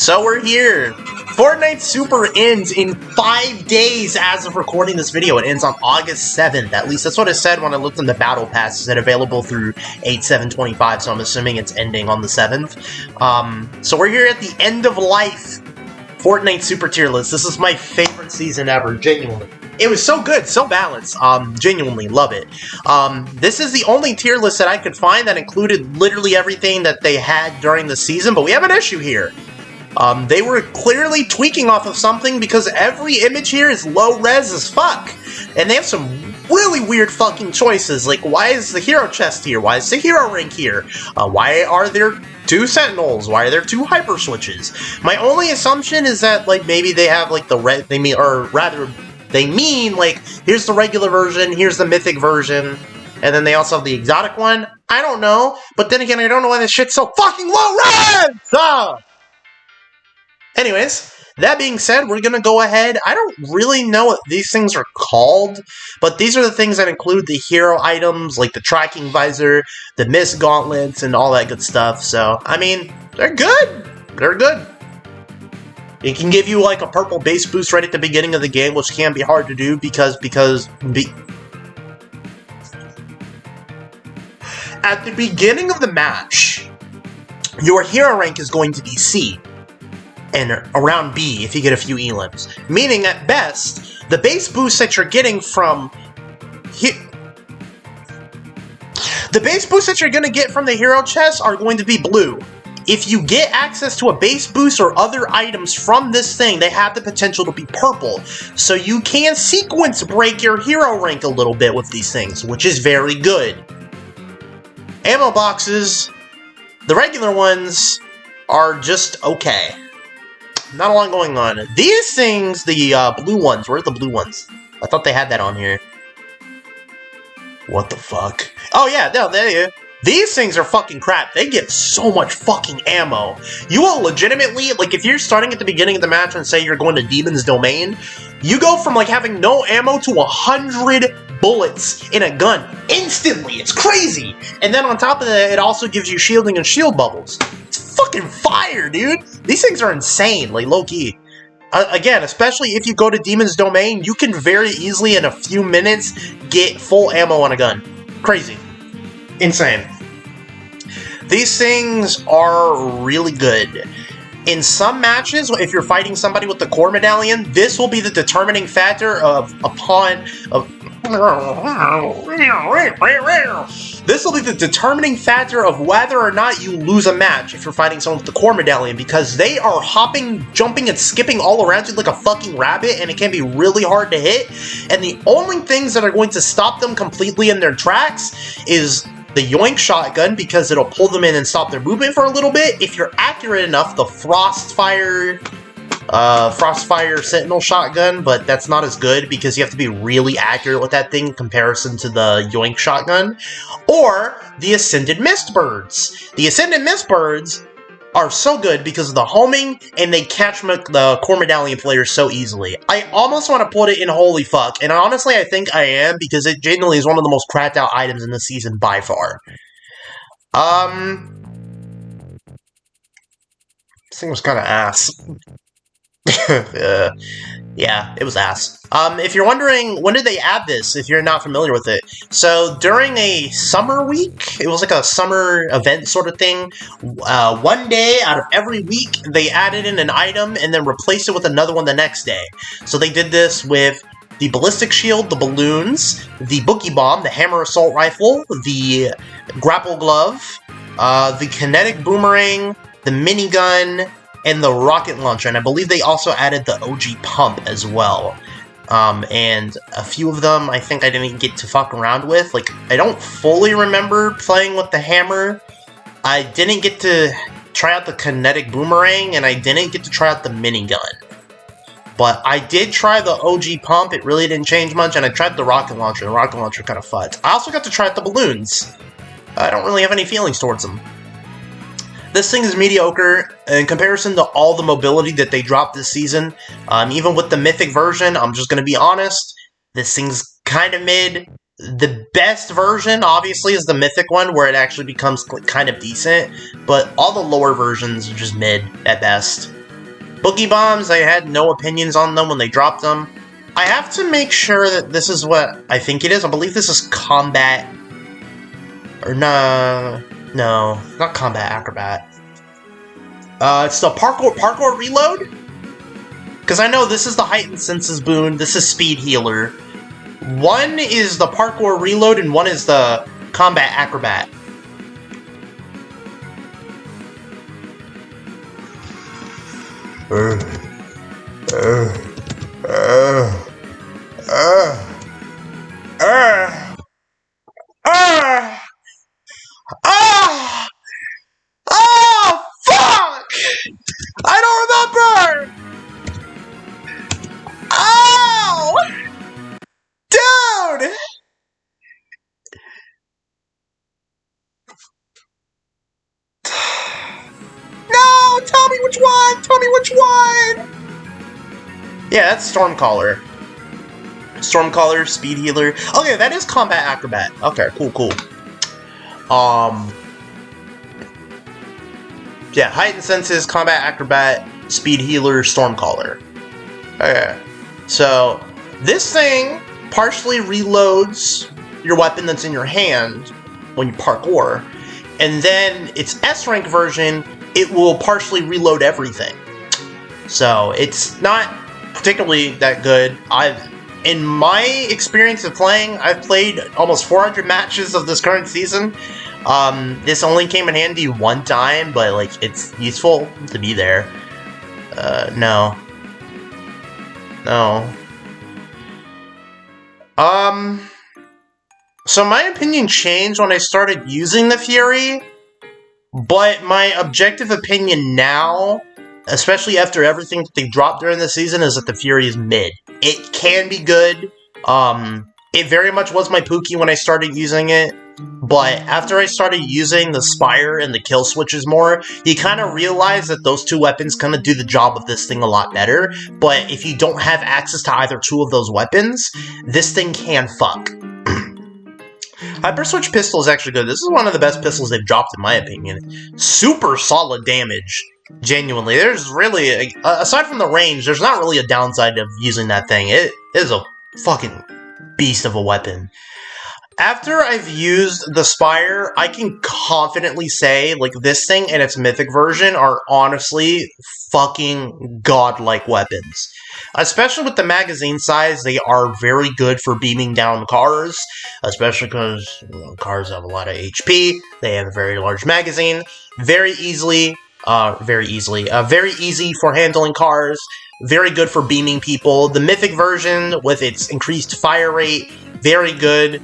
So we're here. Fortnite Super ends in 5 days as of recording this video. It ends on August 7th. At least that's what it said when I looked in the Battle Pass. It said available through 8/7/25, so I'm assuming it's ending on the 7th. So we're here at the end of life. Fortnite Super Tier List. This is my favorite season ever, genuinely. It was so good, so balanced. Genuinely love it. This is the only tier list that I could find that included literally everything that they had during the season, but we have an issue here. They were clearly tweaking off of something because every image here is low res as fuck. And they have some really weird fucking choices, like why is the hero chest here? Why is the hero rank here? Why are there 2 sentinels? Why are there 2 hyper switches? My only assumption is that like maybe they have like the red, they mean like here's the regular version, here's the mythic version, and then they also have the exotic one. I don't know, but then again I don't know why this shit's so fucking low res! Anyways, that being said, we're gonna go ahead. I don't really know what these things are called, but these are the things that include the hero items, like the tracking visor, the mist gauntlets, and all that good stuff. So, I mean, they're good. They're good. It can give you like a purple base boost right at the beginning of the game, which can be hard to do because at the beginning of the match, your hero rank is going to be C. And around B if you get a few elims. Meaning, at best, the base boost that you're getting from the base boost that you're going to get from the hero chest are going to be blue. If you get access to a base boost or other items from this thing, they have the potential to be purple. So you can sequence break your hero rank a little bit with these things, which is very good. Ammo boxes, the regular ones, are just okay. Not a lot going on. These things, the blue ones, where are the blue ones? I thought they had that on here. What the fuck? Oh yeah, no, there you go. These things are fucking crap. They give so much fucking ammo. You will legitimately, like if you're starting at the beginning of the match and say you're going to Demon's Domain, you go from like having no ammo to 100 bullets in a gun instantly. It's crazy. And then on top of that, it also gives you shielding and shield bubbles. It's fucking fire, dude. These things are insane, like low-key. Again, especially if you go to Demon's Domain, you can very easily in a few minutes get full ammo on a gun. Crazy. Insane. These things are really good. In some matches, if you're fighting somebody with the core medallion, this will be the determining factor This will be the determining factor of whether or not you lose a match if you're fighting someone with the core medallion, because they are hopping, jumping, and skipping all around you like a fucking rabbit, and it can be really hard to hit. And the only things that are going to stop them completely in their tracks is the Yoink shotgun, because it'll pull them in and stop their movement for a little bit. If you're accurate enough, the Frostfire Sentinel shotgun, but that's not as good because you have to be really accurate with that thing in comparison to the Yoink shotgun. Or the Ascended Mistbirds. The Ascended Mistbirds are so good because of the homing, and they catch the core medallion players so easily. I almost want to put it in holy fuck, and honestly I think I am, because it genuinely is one of the most cracked out items in the season by far. This thing was kind of ass. Yeah, it was ass. If you're wondering, when did they add this, if you're not familiar with it? So, during a summer week, it was like a summer event sort of thing, one day out of every week, they added in an item and then replaced it with another one the next day. So they did this with the ballistic shield, the balloons, the boogie bomb, the hammer assault rifle, the grapple glove, the kinetic boomerang, the minigun, and the rocket launcher, and I believe they also added the OG pump as well. And a few of them I think I didn't get to fuck around with. Like, I don't fully remember playing with the hammer. I didn't get to try out the kinetic boomerang, and I didn't get to try out the minigun. But I did try the OG pump, it really didn't change much, and I tried the rocket launcher, and the rocket launcher kind of fucked. I also got to try out the balloons. I don't really have any feelings towards them. This thing is mediocre in comparison to all the mobility that they dropped this season. Even with the mythic version, I'm just going to be honest, this thing's kind of mid. The best version, obviously, is the mythic one, where it actually becomes kind of decent, but all the lower versions are just mid at best. Boogie Bombs, I had no opinions on them when they dropped them. I have to make sure that this is what I think it is. I believe this is Combat... Or no, not Combat Acrobat. It's the Parkour Reload? Because I know this is the Heightened Senses Boon, this is Speed Healer. One is the Parkour Reload, and one is the Combat Acrobat. Oh, fuck! I don't remember! Oh! Dude! No! Tell me which one! Tell me which one! Yeah, that's Stormcaller. Stormcaller, Speed Healer. Okay, that is Combat Acrobat. Okay, cool. Yeah, Heightened Senses, Combat Acrobat, Speed Healer, Stormcaller. Okay. So, this thing partially reloads your weapon that's in your hand when you parkour, and then its S-rank version, it will partially reload everything. So, it's not particularly that good. In my experience of playing, I've played almost 400 matches of this current season. This only came in handy one time, but, like, it's useful to be there. No. So my opinion changed when I started using the Fury, but my objective opinion now, especially after everything that they dropped during the season, is that the Fury is mid. It can be good. It very much was my Pookie when I started using it, but after I started using the Spire and the kill switches more, you kind of realize that those two weapons kind of do the job of this thing a lot better, but if you don't have access to either two of those weapons, this thing can fuck. Hyper Switch Pistol is actually good. This is one of the best pistols they've dropped in my opinion. Super solid damage. Genuinely. There's really, aside from the range, there's not really a downside of using that thing. It is a fucking beast of a weapon. After I've used the Spire, I can confidently say, like, this thing and its mythic version are honestly fucking godlike weapons. Especially with the magazine size, they are very good for beaming down cars, especially because cars have a lot of HP, they have a very large magazine, very easy for handling cars, very good for beaming people. The mythic version, with its increased fire rate, very good.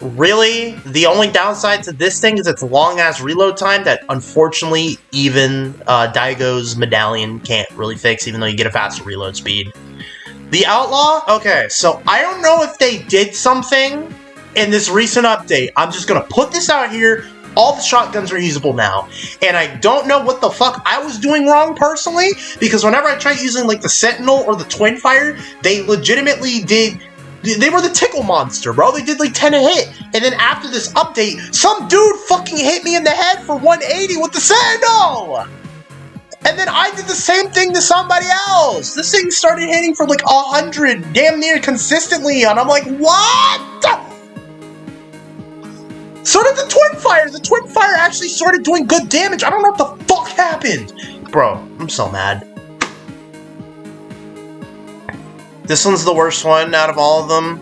Really, the only downside to this thing is its long-ass reload time that, unfortunately, even Daigo's medallion can't really fix, even though you get a faster reload speed. The Outlaw? Okay, so I don't know if they did something in this recent update. I'm just gonna put this out here. All the shotguns are usable now, and I don't know what the fuck I was doing wrong personally, because whenever I tried using, like, the Sentinel or the Twin Fire, they legitimately did... They were the tickle monster, bro. They did like 10 a hit. And then after this update, some dude fucking hit me in the head for 180 with the Sentinel! And then I did the same thing to somebody else. This thing started hitting for like 100, damn near consistently, and I'm like, what? So did the Twin Fire. The Twin Fire actually started doing good damage. I don't know what the fuck happened. Bro, I'm so mad. This one's the worst one out of all of them.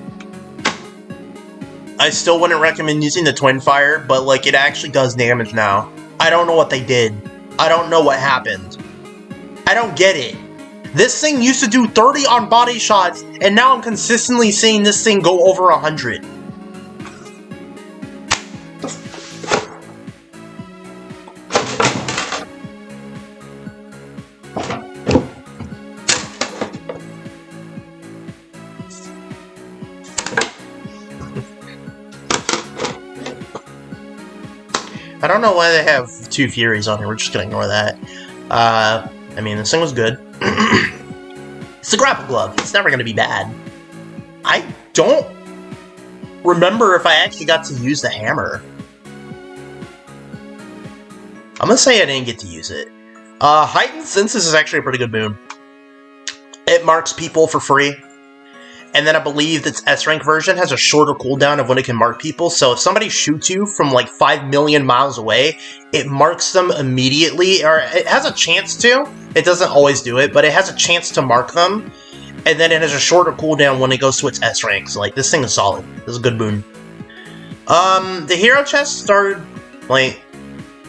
I still wouldn't recommend using the Twin Fire, but, like, it actually does damage now. I don't know what they did. I don't know what happened. I don't get it. This thing used to do 30 on body shots, and now I'm consistently seeing this thing go over 100. I don't know why they have two Furies on here. We're just gonna ignore that. I mean, this thing was good. It's a grapple glove. It's never gonna be bad. I don't remember if I actually got to use the hammer. I'm gonna say I didn't get to use it. Heightened Senses is actually a pretty good boon. It marks people for free. And then I believe its S-rank version has a shorter cooldown of when it can mark people. So if somebody shoots you from like 5 million miles away, it marks them immediately, or it has a chance to. It doesn't always do it, but it has a chance to mark them. And then it has a shorter cooldown when it goes to its S-rank. So like, this thing is solid. This is a good boon. The hero chests are like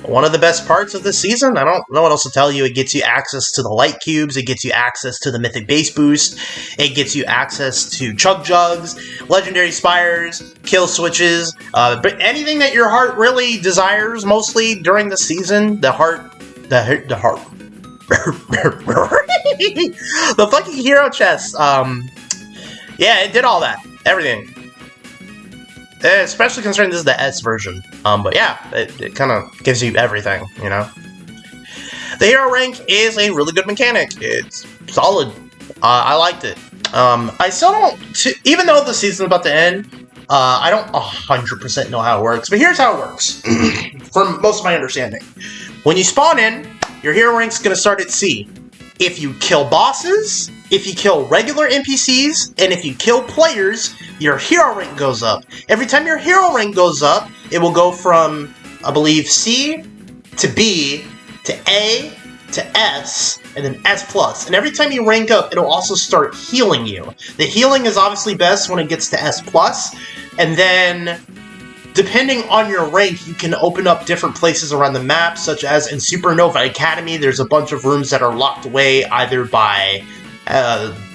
one of the best parts of this season. I don't know what else to tell you. It gets you access to the light cubes. It gets you access to the mythic base boost. It gets you access to chug jugs, legendary spires, kill switches, but anything that your heart really desires. Mostly during the season, the heart. The fucking hero chest. Yeah, it did all that. Everything. Especially considering this is the S version. But yeah, it kind of gives you everything, you know? The hero rank is a really good mechanic. It's solid. I liked it. I still don't... Even though the season's about to end, I don't 100% know how it works. But here's how it works. From most of my understanding. When you spawn in, your hero rank's going to start at C. If you kill bosses, if you kill regular NPCs, and if you kill players, your hero rank goes up. Every time your hero rank goes up, it will go from, I believe, C to B to A to S, and then S+. And every time you rank up, it'll also start healing you. The healing is obviously best when it gets to S+, and then depending on your rank, you can open up different places around the map, such as in Supernova Academy, there's a bunch of rooms that are locked away either by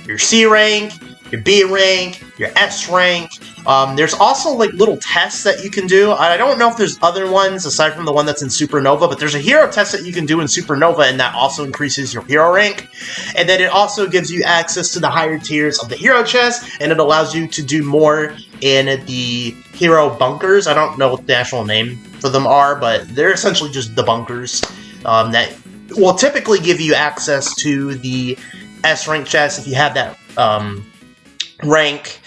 your C rank, your B rank, your S rank. There's also like little tests that you can do. I don't know if there's other ones aside from the one that's in Supernova, but there's a hero test that you can do in Supernova, and that also increases your hero rank. And then it also gives you access to the higher tiers of the hero chest, and it allows you to do more in the hero bunkers. I don't know what the actual name for them are, but they're essentially just the bunkers that will typically give you access to the S rank chest if you have that rank.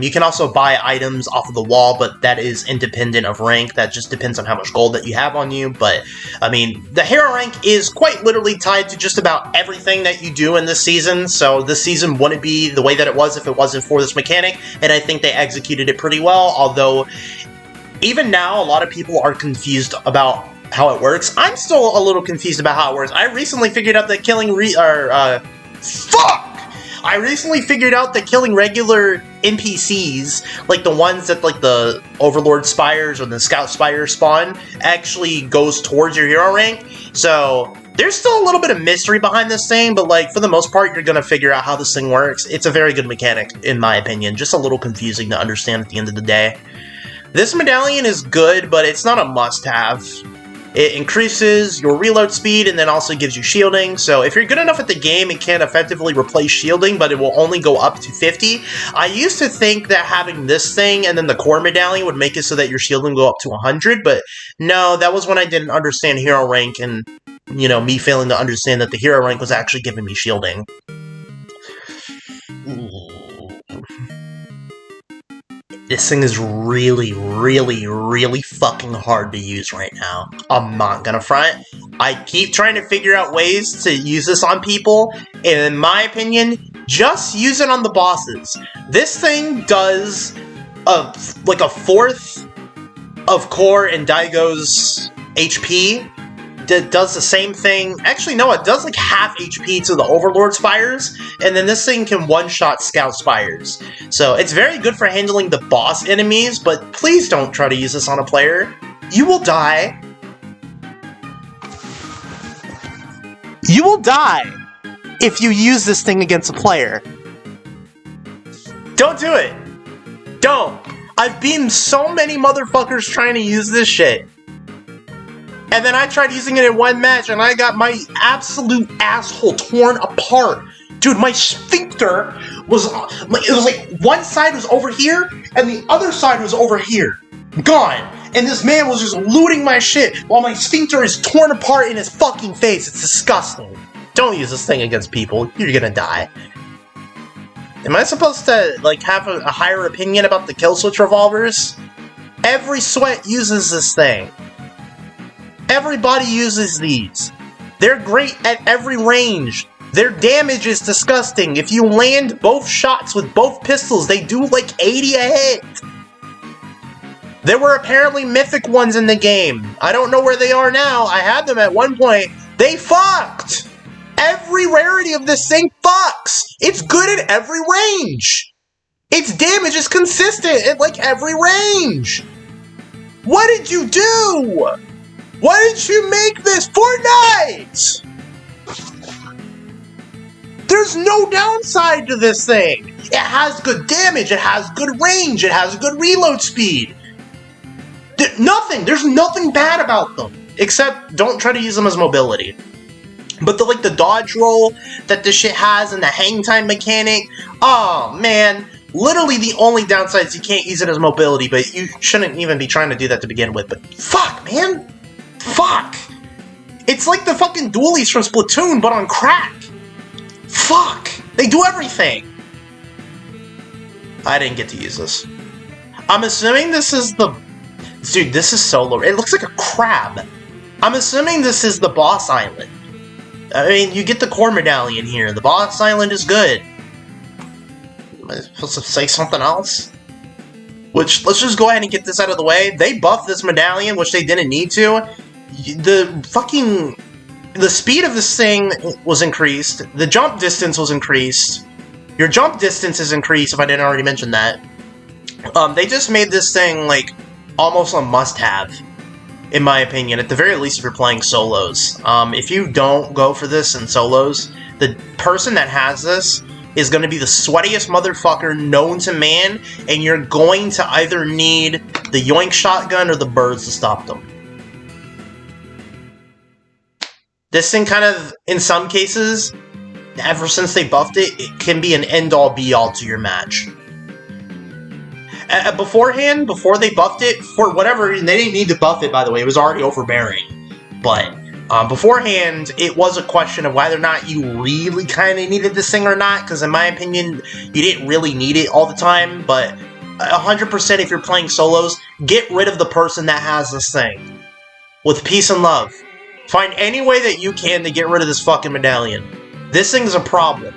You can also buy items off of the wall, but that is independent of rank. That just depends on how much gold that you have on you. But, I mean, the hero rank is quite literally tied to just about everything that you do in this season. So this season wouldn't be the way that it was if it wasn't for this mechanic. And I think they executed it pretty well. Although, even now, a lot of people are confused about how it works. I'm still a little confused about how it works. I recently figured out that killing I recently figured out that killing regular NPCs, like the ones that like the Overlord Spires or the Scout Spires spawn, actually goes towards your hero rank. So there's still a little bit of mystery behind this thing, but like for the most part, you're gonna figure out how this thing works. It's a very good mechanic, in my opinion. Just a little confusing to understand at the end of the day. This medallion is good, but it's not a must-have. It increases your reload speed and then also gives you shielding. So if you're good enough at the game, it can effectively replace shielding, but it will only go up to 50. I used to think that having this thing and then the core medallion would make it so that your shielding go up to 100, but no, that was when I didn't understand hero rank and, you know, me failing to understand that the hero rank was actually giving me shielding. This thing is really, really, really fucking hard to use right now. I'm not gonna front. I keep trying to figure out ways to use this on people, and in my opinion, just use it on the bosses. This thing does like a fourth of Core and Daigo's HP. It does the same thing. Actually, no, it does like half HP to the Overlord Spires, and then this thing can one-shot Scout Spires. So it's very good for handling the boss enemies, but please don't try to use this on a player. You will die. You will die if you use this thing against a player. Don't do it. Don't. I've beamed so many motherfuckers trying to use this shit. And then I tried using it in one match, and I got my absolute asshole torn apart. Dude, my sphincter was... It was like, one side was over here, and the other side was over here. Gone. And this man was just looting my shit, while my sphincter is torn apart in his fucking face. It's disgusting. Don't use this thing against people. You're gonna die. Am I supposed to, like, have a higher opinion about the kill switch revolvers? Every sweat uses this thing. Everybody uses these. They're great at every range. Their damage is disgusting. If you land both shots with both pistols, they do like 80 a hit. There were apparently mythic ones in the game. I don't know where they are now. I had them at one point. They fucked! Every rarity of this thing fucks! It's good at every range! Its damage is consistent at like every range! What did you do? Why did you make this Fortnite? There's no downside to this thing. It has good damage, it has good range, it has good reload speed. There's nothing bad about them. Except, don't try to use them as mobility. But the dodge roll that this shit has and the hang time mechanic, oh man. Literally the only downside is you can't use it as mobility, but you shouldn't even be trying to do that to begin with. But fuck, man. Fuck. It's like the fucking dualies from Splatoon, but on crack. Fuck! They do everything! I didn't get to use this. I'm assuming this is the... Dude, this is so low. It looks like a crab. I'm assuming this is the boss island. I mean, you get the core medallion here. The boss island is good. Am I supposed to say something else? Which, let's just go ahead and get this out of the way. They buffed this medallion, which they didn't need to. The speed of this thing was increased. The jump distance was increased. Your jump distance is increased, if I didn't already mention that. They just made this thing, like, almost a must-have, in my opinion. At the very least, if you're playing solos. If you don't go for this in solos, the person that has this is going to be the sweatiest motherfucker known to man, and you're going to either need the yoink shotgun or the birds to stop them. This thing kind of, in some cases, ever since they buffed it, it can be an end-all be-all to your match. Beforehand, before they buffed it, for whatever reason, they didn't need to buff it, by the way, it was already overbearing. But, beforehand, it was a question of whether or not you really kind of needed this thing or not, because in my opinion, you didn't really need it all the time, but 100% if you're playing solos, get rid of the person that has this thing. With peace and love. Find any way that you can to get rid of this fucking medallion. This thing's a problem.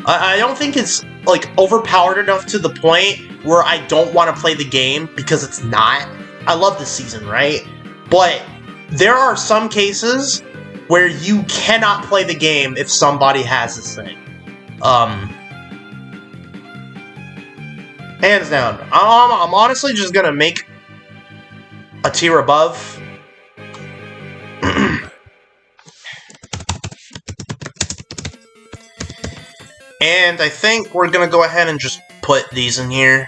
I don't think it's, like, overpowered enough to the point where I don't want to play the game, because it's not. I love this season, right? But there are some cases where you cannot play the game if somebody has this thing. Hands down. I'm honestly just gonna make a tier above. And I think we're gonna go ahead and just put these in here.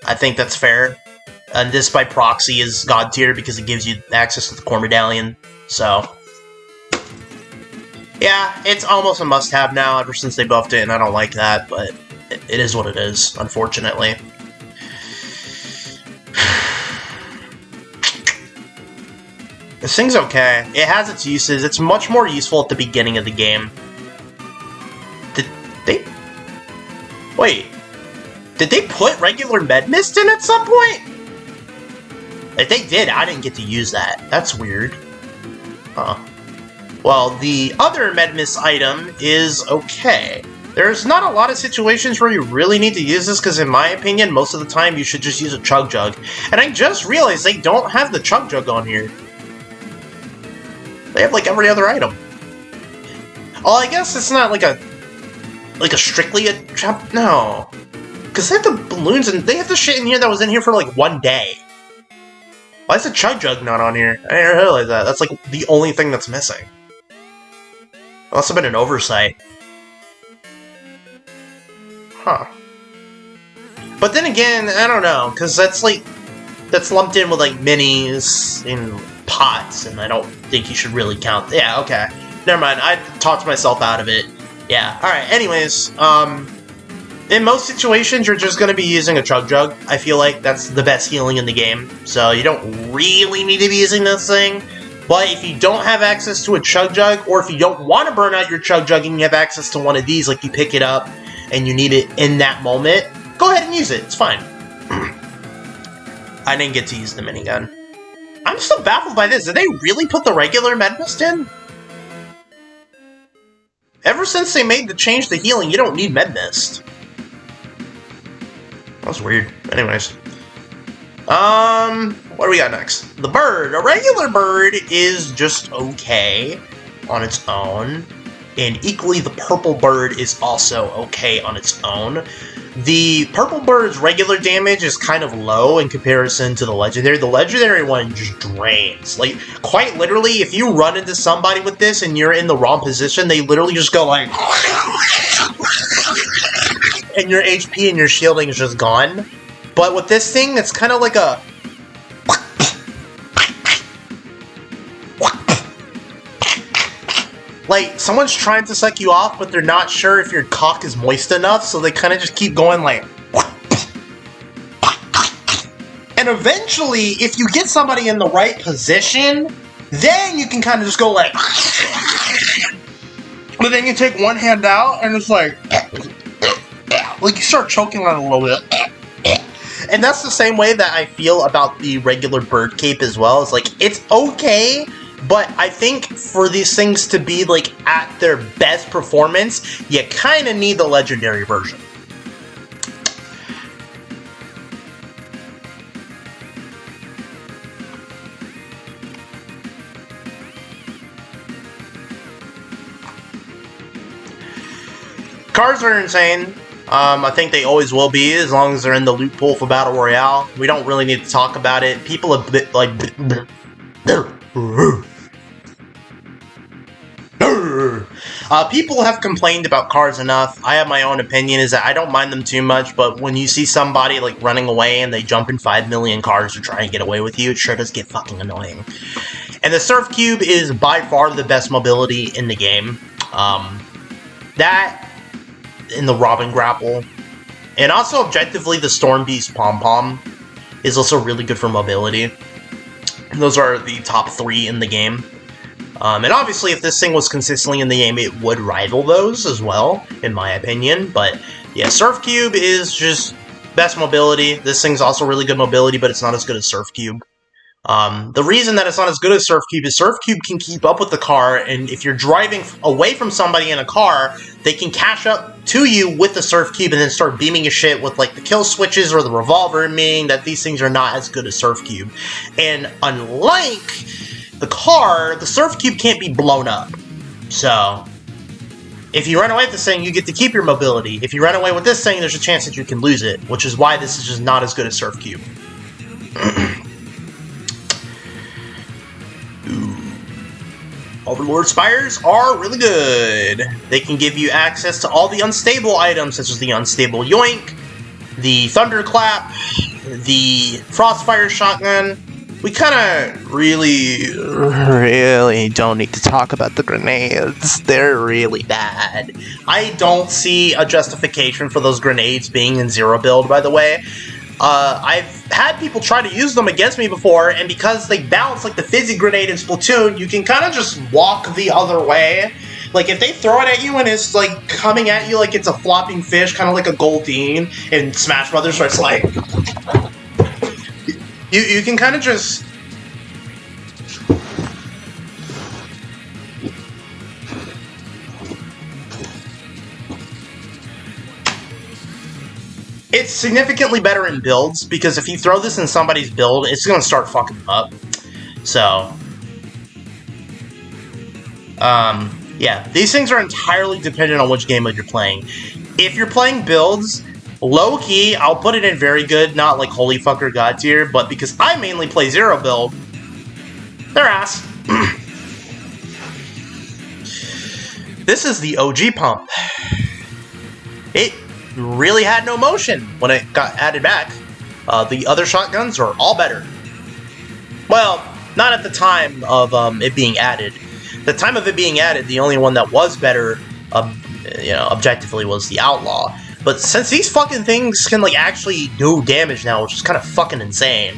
I think that's fair. And this by proxy is God tier because it gives you access to the core medallion. So, yeah, it's almost a must-have now ever since they buffed it, and I don't like that, but it is what it is, unfortunately. This thing's okay. It has its uses. It's much more useful at the beginning of the game. Wait. Did they put regular med mist in at some point? If they did, I didn't get to use that. That's weird. Huh. Well, the other med mist item is okay. There's not a lot of situations where you really need to use this, because in my opinion, most of the time you should just use a chug jug. And I just realized they don't have the chug jug on here. They have like every other item. Oh, I guess it's not like a strictly a trap. No, because they have the balloons and they have the shit in here that was in here for like one day. Why is the chug jug not on here? I didn't realize that. That's like the only thing that's missing. It must have been an oversight. Huh. But then again, I don't know, because that's lumped in with like minis and pots, and I don't think you should really count. Yeah, okay. Never mind, I talked myself out of it. Yeah, alright, anyways, in most situations, you're just gonna be using a chug jug. I feel like that's the best healing in the game, so you don't really need to be using this thing. But if you don't have access to a chug jug, or if you don't want to burn out your chug jug and you have access to one of these, like you pick it up and you need it in that moment, go ahead and use it, it's fine. I didn't get to use the minigun. I'm still baffled by this. Did they really put the regular med mist in? Ever since they made the change to healing, you don't need Med Mist. That's weird. Anyways. What do we got next? The bird. A regular bird is just okay on its own. And equally, the purple bird is also okay on its own. The purple bird's regular damage is kind of low in comparison to the legendary. The legendary one just drains. Like, quite literally, if you run into somebody with this and you're in the wrong position, they literally just go like... and your HP and your shielding is just gone. But with this thing, it's kind of like a... like, someone's trying to suck you off, but they're not sure if your cock is moist enough, so they kind of just keep going like... and eventually, if you get somebody in the right position, then you can kind of just go like... but then you take one hand out, and it's like... like, you start choking on it a little bit. And that's the same way that I feel about the regular bird cape as well. It's like, it's okay, but I think for these things to be, like, at their best performance, you kind of need the legendary version. Cars are insane. I think they always will be, as long as they're in the loot pool for Battle Royale. We don't really need to talk about it. People have been, like... people have complained about cars enough. I have my own opinion, is that I don't mind them too much, but when you see somebody, like, running away and they jump in 5 million cars to try and get away with you, it sure does get fucking annoying. And the Surf Cube is by far the best mobility in the game. That... in the Robin Grapple. And also, objectively, the Storm Beast Pom-Pom is also really good for mobility. Those are the top 3 in the game. And obviously, if this thing was consistently in the game, it would rival those as well, in my opinion. But, yeah, Surf Cube is just best mobility. This thing's also really good mobility, but it's not as good as Surf Cube. The reason that it's not as good as Surf Cube is Surf Cube can keep up with the car, and if you're driving away from somebody in a car, they can catch up to you with the Surf Cube and then start beaming your shit with, like, the kill switches or the revolver, meaning that these things are not as good as Surf Cube. And unlike the car, the Surf Cube can't be blown up. So, if you run away with this thing, you get to keep your mobility. If you run away with this thing, there's a chance that you can lose it, which is why this is just not as good as Surf Cube. Overlord Spires are really good. They can give you access to all the unstable items, such as the Unstable Yoink, the Thunderclap, the Frostfire Shotgun. We kind of really don't need to talk about the grenades. They're really bad. I don't see a justification for those grenades being in zero build, by the way. I've had people try to use them against me before, and because they bounce like the Fizzy Grenade in Splatoon, you can kind of just walk the other way. Like, if they throw it at you and it's, like, coming at you like it's a flopping fish, kind of like a Goldeen in Smash Brothers, where it's like... You can kind of just... It's significantly better in builds, because if you throw this in somebody's build, it's going to start fucking them up. So, yeah, these things are entirely dependent on which game mode you're playing. If you're playing builds, low-key, I'll put it in very good, not like holy fucker god tier, but because I mainly play zero build, they're ass. This is the OG pump. It really had no motion when it got added back. The other shotguns are all better. Well, not at the time of it being added. The time of it being added, the only one that was better, objectively, was the Outlaw. But since these fucking things can, like, actually do damage now, which is kind of fucking insane,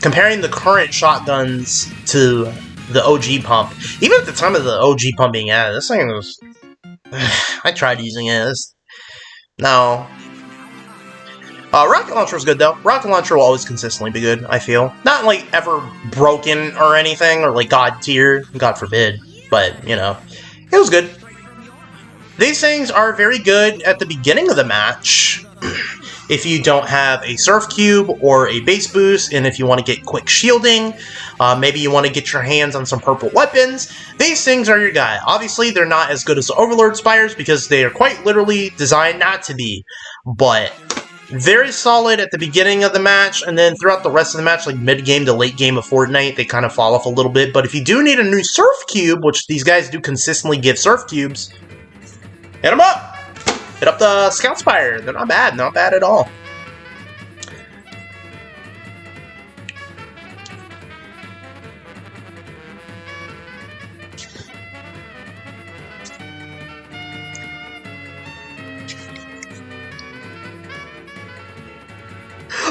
comparing the current shotguns to the OG pump, even at the time of the OG pump being added, this thing was... I tried using it. No. Rocket Launcher was good, though. Rocket Launcher will always consistently be good, I feel. Not, like, ever broken or anything, or, like, God tier. God forbid. But, you know, it was good. these things are very good at the beginning of the match. If you don't have a Surf Cube or a base boost, and if you want to get quick shielding, maybe you want to get your hands on some purple weapons, these things are your guy. Obviously, they're not as good as the Overlord Spires because they are quite literally designed not to be, but very solid at the beginning of the match, and then throughout the rest of the match, like mid-game to late game of Fortnite, they kind of fall off a little bit. But if you do need a new Surf Cube, which these guys do consistently give Surf Cubes, hit them up! Hit up the Scout Spire. They're not bad at all.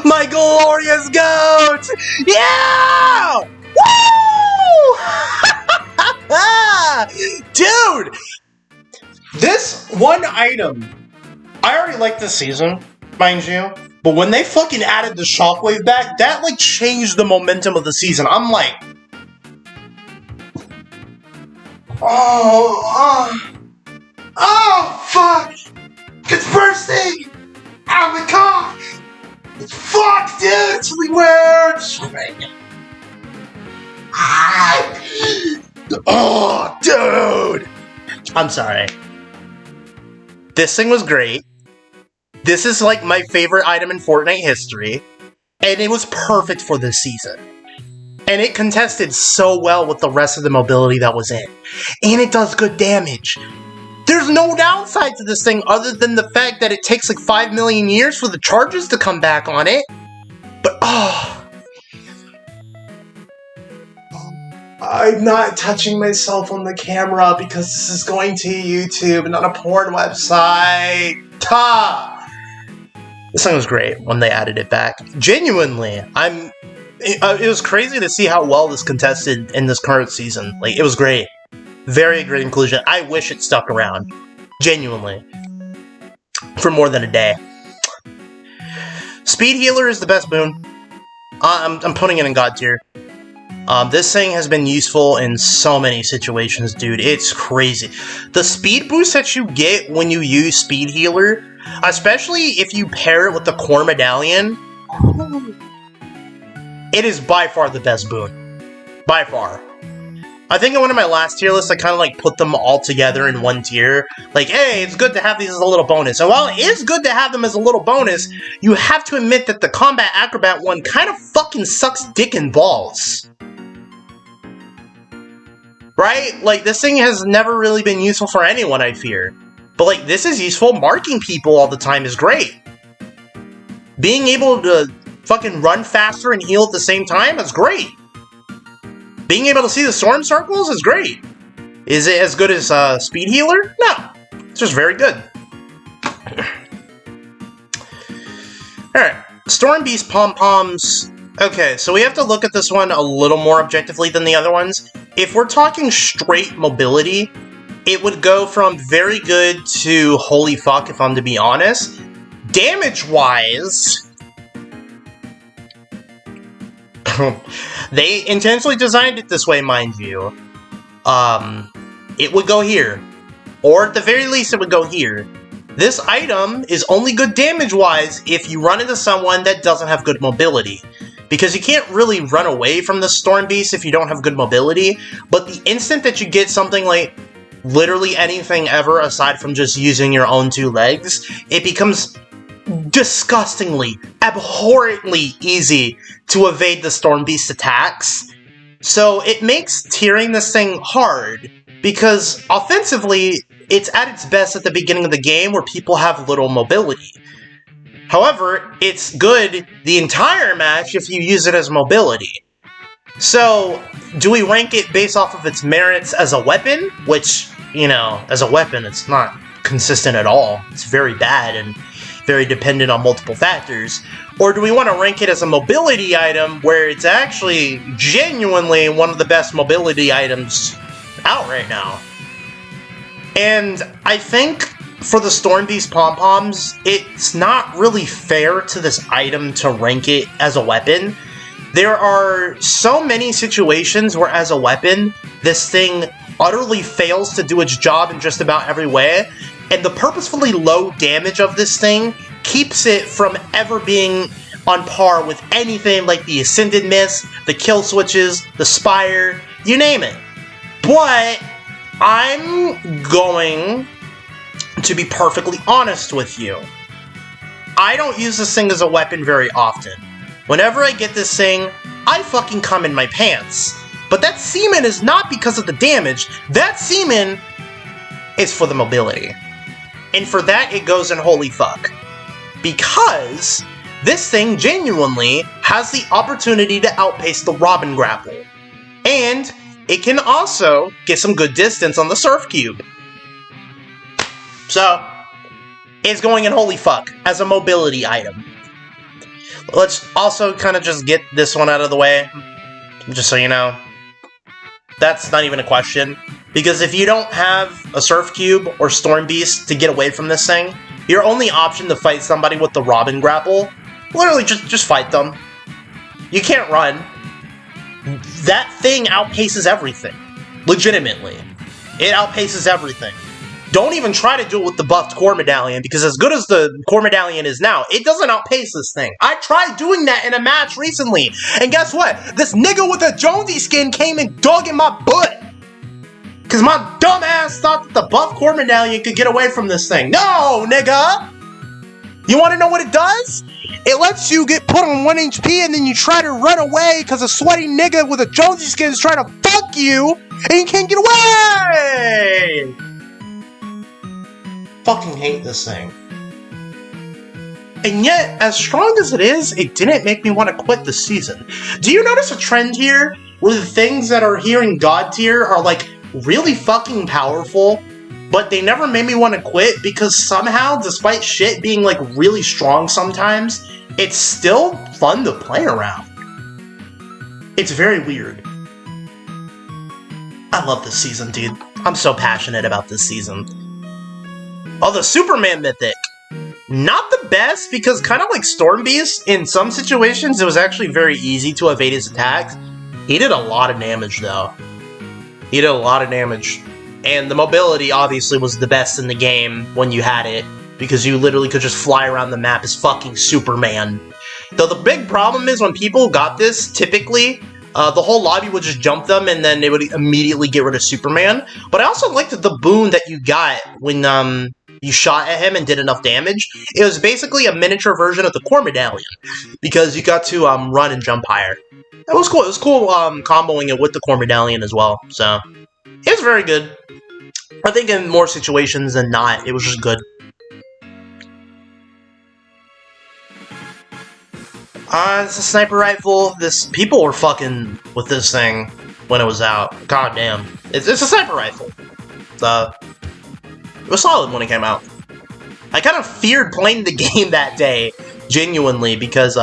My glorious goat! Yeah! Woo! Dude! This one item, I already like this season, mind you, but when they fucking added the Shockwave back, that like changed the momentum of the season. I'm like, oh, fuck! It's bursting! Out of the cock! Fuck, dude! It's really weird! Oh, dude! I'm sorry. This thing was great. This is like my favorite item in Fortnite history, and it was perfect for this season. And it contested so well with the rest of the mobility that was in. And it does good damage. There's no downside to this thing other than the fact that it takes like 5 million years for the charges to come back on it. But, I'm not touching myself on the camera because this is going to YouTube, not a porn website. This thing was great when they added it back. Genuinely, it was crazy to see how well this contested in this current season. Like, it was great. Very great inclusion. I wish it stuck around. Genuinely. For more than a day. Speed Healer is the best boon. I'm putting it in God tier. This thing has been useful in so many situations, dude. It's crazy. The speed boost that you get when you use Speed Healer, especially if you pair it with the Core Medallion, it is by far the best boon. By far. I think in one of my last tier lists, I kind of like put them all together in one tier. Like, hey, it's good to have these as a little bonus. And while it is good to have them as a little bonus, you have to admit that the Combat Acrobat one kind of fucking sucks dick and balls. Right? Like, this thing has never really been useful for anyone, I fear. But, like, this is useful. Marking people all the time is great. Being able to fucking run faster and heal at the same time is great. Being able to see the storm circles is great. Is it as good as Speed Healer? No. It's just very good. Alright. Storm Beast Pom-Poms. Okay, so we have to look at this one a little more objectively than the other ones. If we're talking straight mobility, it would go from very good to holy fuck, if I'm to be honest. Damage-wise, they intentionally designed it this way, mind you. It would go here. Or at the very least, it would go here. This item is only good damage-wise if you run into someone that doesn't have good mobility. Because you can't really run away from the Storm Beast if you don't have good mobility, but the instant that you get something like literally anything ever aside from just using your own two legs, it becomes disgustingly, abhorrently easy to evade the Storm Beast attacks. So it makes tiering this thing hard, because offensively, it's at its best at the beginning of the game where people have little mobility. However, it's good the entire match if you use it as mobility. So, do we rank it based off of its merits as a weapon? Which, you know, as a weapon, it's not consistent at all. It's very bad and very dependent on multiple factors. Or do we want to rank it as a mobility item where it's actually genuinely one of the best mobility items out right now? And I think for the Storm Beast Pom-Poms, it's not really fair to this item to rank it as a weapon. There are so many situations where, as a weapon, this thing utterly fails to do its job in just about every way, And the purposefully low damage of this thing keeps it from ever being on par with anything like the Ascended Mist, the Kill Switches, the Spire, you name it. But I'm going to be perfectly honest with you. I don't use this thing as a weapon very often. Whenever I get this thing, I fucking come in my pants. But that semen is not because of the damage. That semen is for the mobility. And for that, it goes in holy fuck. Because this thing genuinely has the opportunity to outpace the Robin Grapple. And it can also get some good distance on the Surf Cube. So, it's going in holy fuck as a mobility item. Let's also kind of just get this one out of the way, just so you know. That's not even a question, because if you don't have a Surf Cube or Storm Beast to get away from this thing, your only option to fight somebody with the Robin Grapple, literally just fight them. You can't run. That thing outpaces everything. Legitimately. It outpaces everything. Don't even try to do it with the buffed Core Medallion, because as good as the Core Medallion is now, it doesn't outpace this thing. I tried doing that in a match recently, and guess what? This nigga with a Jonesy skin came and dug in my butt! Because my dumb ass thought that the buffed Core Medallion could get away from this thing. No, nigga! You want to know what it does? It lets you get put on 1 HP and then you try to run away because a sweaty nigga with a Jonesy skin is trying to fuck you, and you can't get away! Fucking hate this thing. And yet, as strong as it is, it didn't make me want to quit the season. Do you notice a trend here where the things that are here in God tier are like really fucking powerful, but they never made me want to quit because somehow, despite shit being like really strong sometimes, it's still fun to play around. It's very weird. I love this season, dude. I'm so passionate about this season. Oh, the Superman Mythic. Not the best, because kind of like Storm Beast, in some situations it was actually very easy to evade his attacks. He did a lot of damage, though. He did a lot of damage. And the mobility, obviously, was the best in the game when you had it, because you literally could just fly around the map as fucking Superman. Though the big problem is when people got this, typically, the whole lobby would just jump them, and then they would immediately get rid of Superman. But I also liked the boon that you got when, you shot at him and did enough damage. It was basically a miniature version of the Core Medallion, because you got to run and jump higher. It was cool. It was cool comboing it with the Core Medallion as well. So it was very good. I think in more situations than not, it was just good. It's a sniper rifle. People were fucking with this thing when it was out. God damn. It's a sniper rifle. It was solid when it came out. I kind of feared playing the game that day, genuinely, because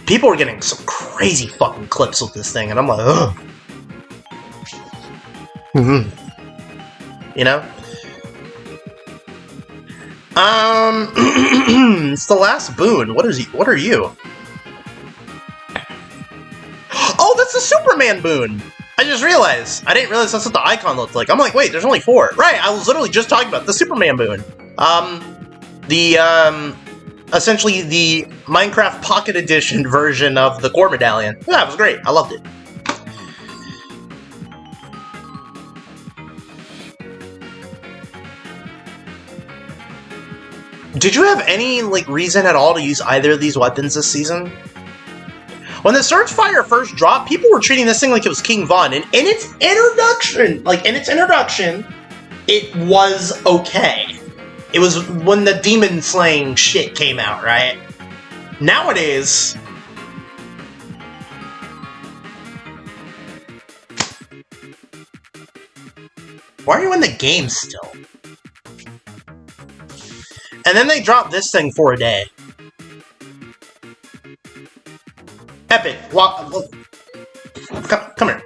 people were getting some crazy fucking clips with this thing, and I'm like, ugh. You know? It's the last boon. What are you? Oh, that's the Superman boon! I just realized. I didn't realize that's what the icon looked like. I'm like, wait, there's only 4. Right, I was literally just talking about the Superman boon. Essentially the Minecraft Pocket Edition version of the Core Medallion. Yeah, it was great. I loved it. Did you have any, like, reason at all to use either of these weapons this season? When the Surge Fire first dropped, people were treating this thing like it was King Von, and in its introduction, it was okay. It was when the demon slaying shit came out, right? Nowadays, why are you in the game still? And then they dropped this thing for a day. Epic, walk. Come here.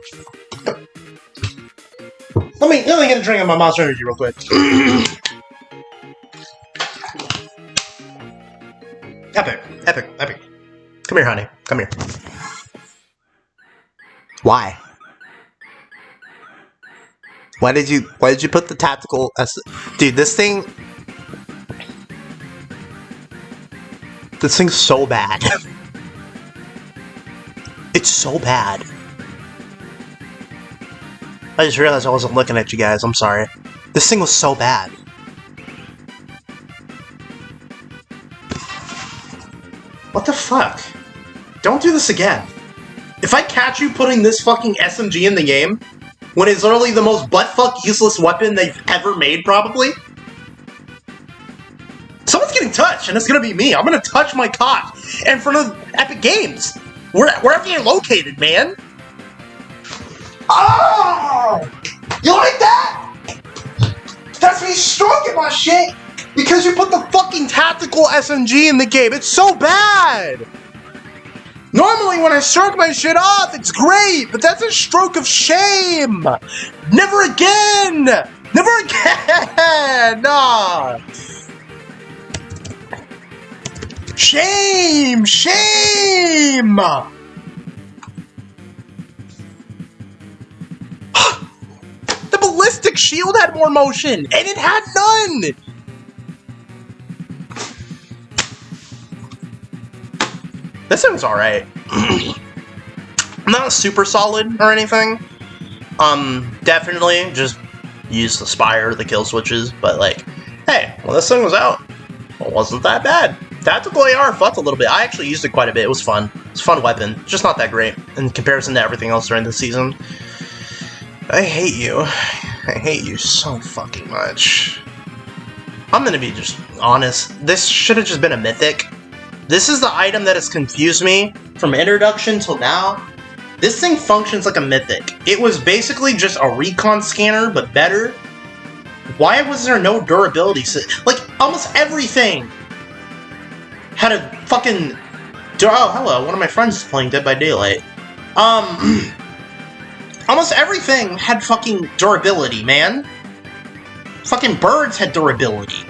Let me get a drink of my Monster Energy real quick. Epic. Come here, honey. Come here. Why? Why did you put the tactical? Dude, this thing This thing's so bad. It's so bad. I just realized I wasn't looking at you guys, I'm sorry. This thing was so bad. What the fuck? Don't do this again. If I catch you putting this fucking SMG in the game, when it's literally the most buttfuck useless weapon they've ever made, probably, someone's getting touched, and it's gonna be me. I'm gonna touch my cock in front of Epic Games. Wherever you're located, man. Oh! You like that? That's me stroking my shit because you put the fucking tactical SMG in the game. It's so bad. Normally when I stroke my shit off, it's great, but that's a stroke of shame. Never again. Never again. Nah. Shame! Shame! The ballistic shield had more motion, and it had none! This thing's alright. Not super solid or anything. Definitely just use the Spire, the kill switches, but like, hey, when this thing was out, it wasn't that bad. Tactical AR fucked a little bit. I actually used it quite a bit. It was fun. It's a fun weapon. Just not that great in comparison to everything else during the season. I hate you. I hate you so fucking much. I'm gonna be just honest. This should have just been a mythic. This is the item that has confused me from introduction till now. This thing functions like a mythic. It was basically just a recon scanner, but better. Why was there no durability? Like, almost everything had a fucking... Oh, hello, one of my friends is playing Dead by Daylight. Almost everything had fucking durability, man. Fucking birds had durability.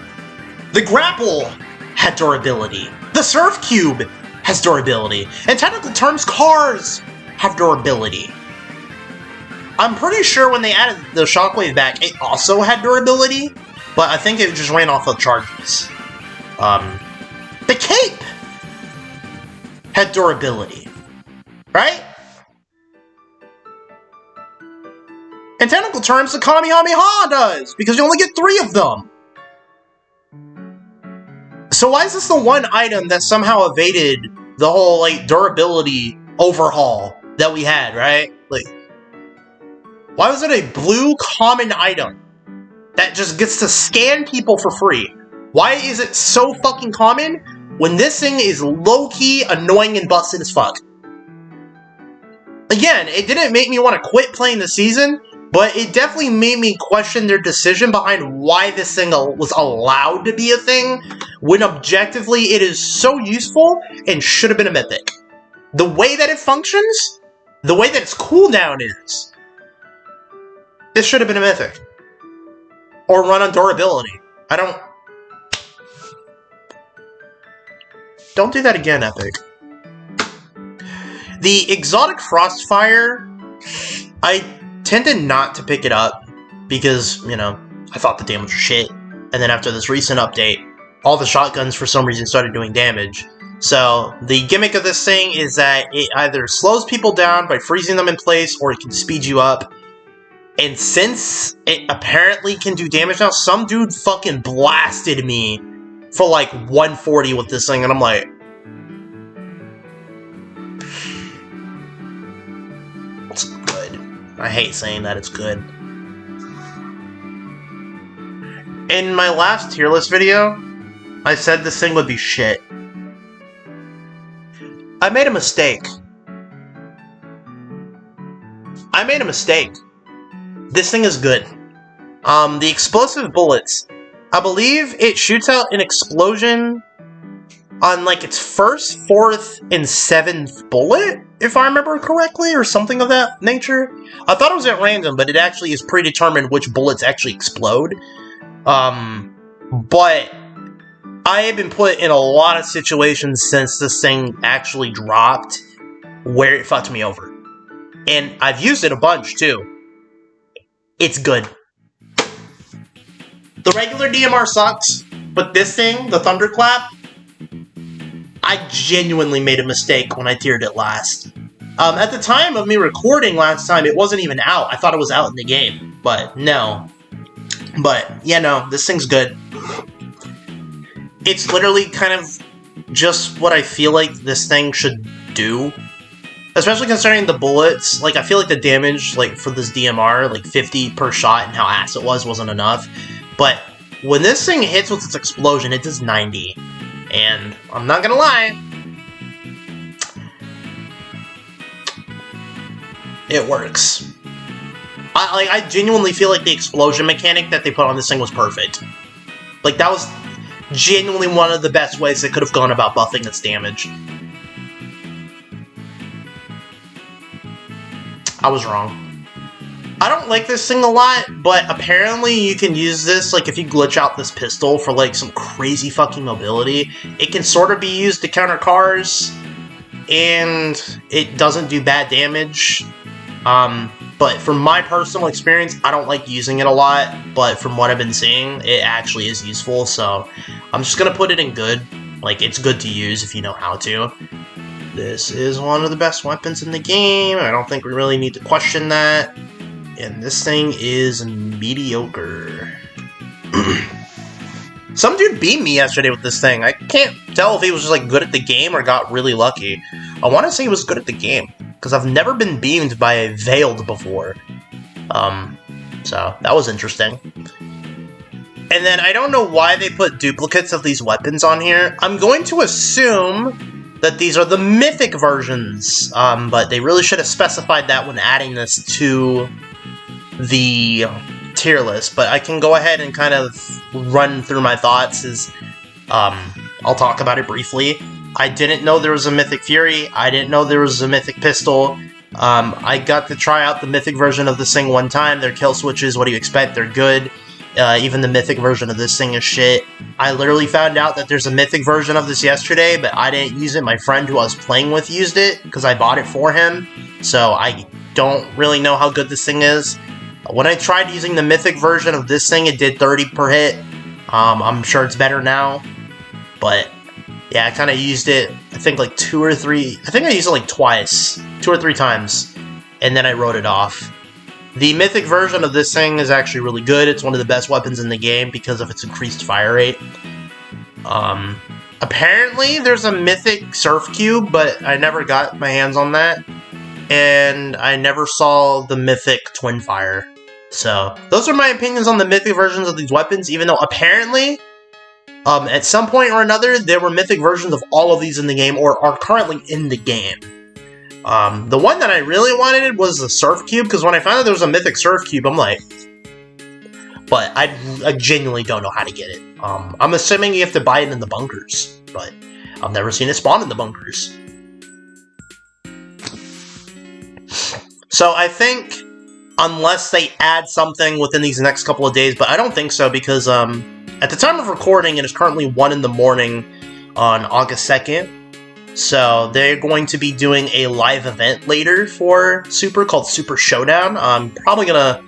The grapple had durability. The surf cube has durability. In technical terms, cars have durability. I'm pretty sure when they added the shockwave back, it also had durability, but I think it just ran off of charges. The cape had durability, right? In technical terms, the Kamehameha does, because you only get 3 of them. So why is this the one item that somehow evaded the whole, like, durability overhaul that we had, right? Like, why was it a blue common item that just gets to scan people for free? Why is it so fucking common when this thing is low-key annoying and busted as fuck? Again, it didn't make me want to quit playing the season, but it definitely made me question their decision behind why this thing was allowed to be a thing, when objectively it is so useful and should have been a mythic. The way that it functions, the way that its cooldown is, this should have been a mythic. Or run on durability. Don't do that again, Epic. The exotic Frostfire, I tended not to pick it up because, you know, I thought the damage was shit. And then after this recent update, all the shotguns for some reason started doing damage. So the gimmick of this thing is that it either slows people down by freezing them in place or it can speed you up. And since it apparently can do damage now, some dude fucking blasted me for like 140 with this thing, and I'm like, it's good. I hate saying that it's good. In my last tier list video, I said this thing would be shit. I made a mistake. This thing is good. The explosive bullets, I believe it shoots out an explosion on like its first, 4th, and 7th bullet, if I remember correctly, or something of that nature. I thought it was at random, but it actually is predetermined which bullets actually explode. But I have been put in a lot of situations since this thing actually dropped where it fucked me over. And I've used it a bunch, too. It's good. The regular DMR sucks, but this thing, the Thunderclap, I genuinely made a mistake when I tiered it last. At the time of me recording last time, it wasn't even out. I thought it was out in the game, but no. But, yeah, no, this thing's good. It's literally kind of just what I feel like this thing should do. Especially considering the bullets, like, I feel like the damage, like, for this DMR, like, 50 per shot and how ass it wasn't enough. But when this thing hits with its explosion, it does 90. And I'm not gonna lie, it works. I genuinely feel like the explosion mechanic that they put on this thing was perfect. Like, that was genuinely one of the best ways they could have gone about buffing its damage. I was wrong. I don't like this thing a lot, but apparently you can use this, like, if you glitch out this pistol for, like, some crazy fucking mobility, it can sort of be used to counter cars, and it doesn't do bad damage. But from my personal experience, I don't like using it a lot, but from what I've been seeing, it actually is useful, so I'm just gonna put it in good. Like, it's good to use if you know how to. This is one of the best weapons in the game. I don't think we really need to question that. And this thing is mediocre. Some dude beat me yesterday with this thing. I can't tell if he was just, like, good at the game or got really lucky. I want to say he was good at the game, because I've never been beamed by a Veiled before. So that was interesting. And then I don't know why they put duplicates of these weapons on here. I'm going to assume that these are the mythic versions, but they really should have specified that when adding this to the tier list. But I can go ahead and kind of run through my thoughts. I'll talk about it briefly. I didn't know there was a Mythic Fury. I didn't know there was a Mythic Pistol. I got to try out the Mythic version of this thing one time. Their kill switches, what do you expect? They're good. Even the Mythic version of this thing is shit. I literally found out that there's a Mythic version of this yesterday, but I didn't use it. My friend who I was playing with used it, because I bought it for him. So I don't really know how good this thing is. When I tried using the Mythic version of this thing, it did 30 per hit. I'm sure it's better now. But yeah, I kind of used it, I think like 2 or 3, I think I used it like twice, 2 or 3 times, and then I wrote it off. The Mythic version of this thing is actually really good. It's one of the best weapons in the game because of its increased fire rate. Apparently there's a Mythic Surf Cube, but I never got my hands on that, and I never saw the Mythic Twin Fire. So, those are my opinions on the Mythic versions of these weapons, even though apparently at some point or another, there were Mythic versions of all of these in the game, or are currently in the game. The one that I really wanted was the Surf Cube, because when I found out there was a Mythic Surf Cube, I'm like... But I genuinely don't know how to get it. I'm assuming you have to buy it in the bunkers, but I've never seen it spawn in the bunkers. So I think, unless they add something within these next couple of days, but I don't think so, because at the time of recording, it is currently 1 in the morning on August 2nd. So they're going to be doing a live event later for Super called Super Showdown. I'm probably gonna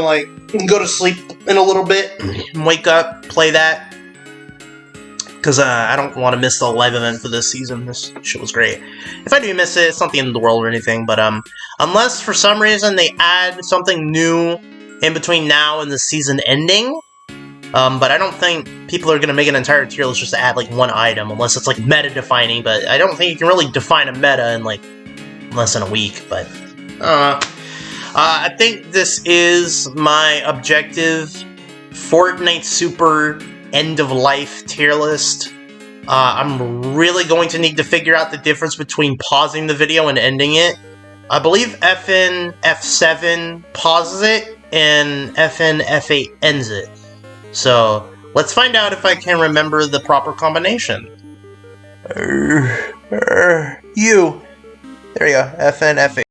like go to sleep in a little bit, wake up, play that, because I don't want to miss the live event for this season. This shit was great. If I do miss it, it's not the end of the world or anything. But unless for some reason they add something new in between now and the season ending. But I don't think people are going to make an entire tier list just to add, like, one item, unless it's, like, meta-defining, but I don't think you can really define a meta in, like, less than a week, but, I think this is my objective Fortnite Super end-of-life tier list. I'm really going to need to figure out the difference between pausing the video and ending it. I believe FN F7 pauses it, and FN F8 ends it. So, let's find out if I can remember the proper combination. You. There you go, FN F8.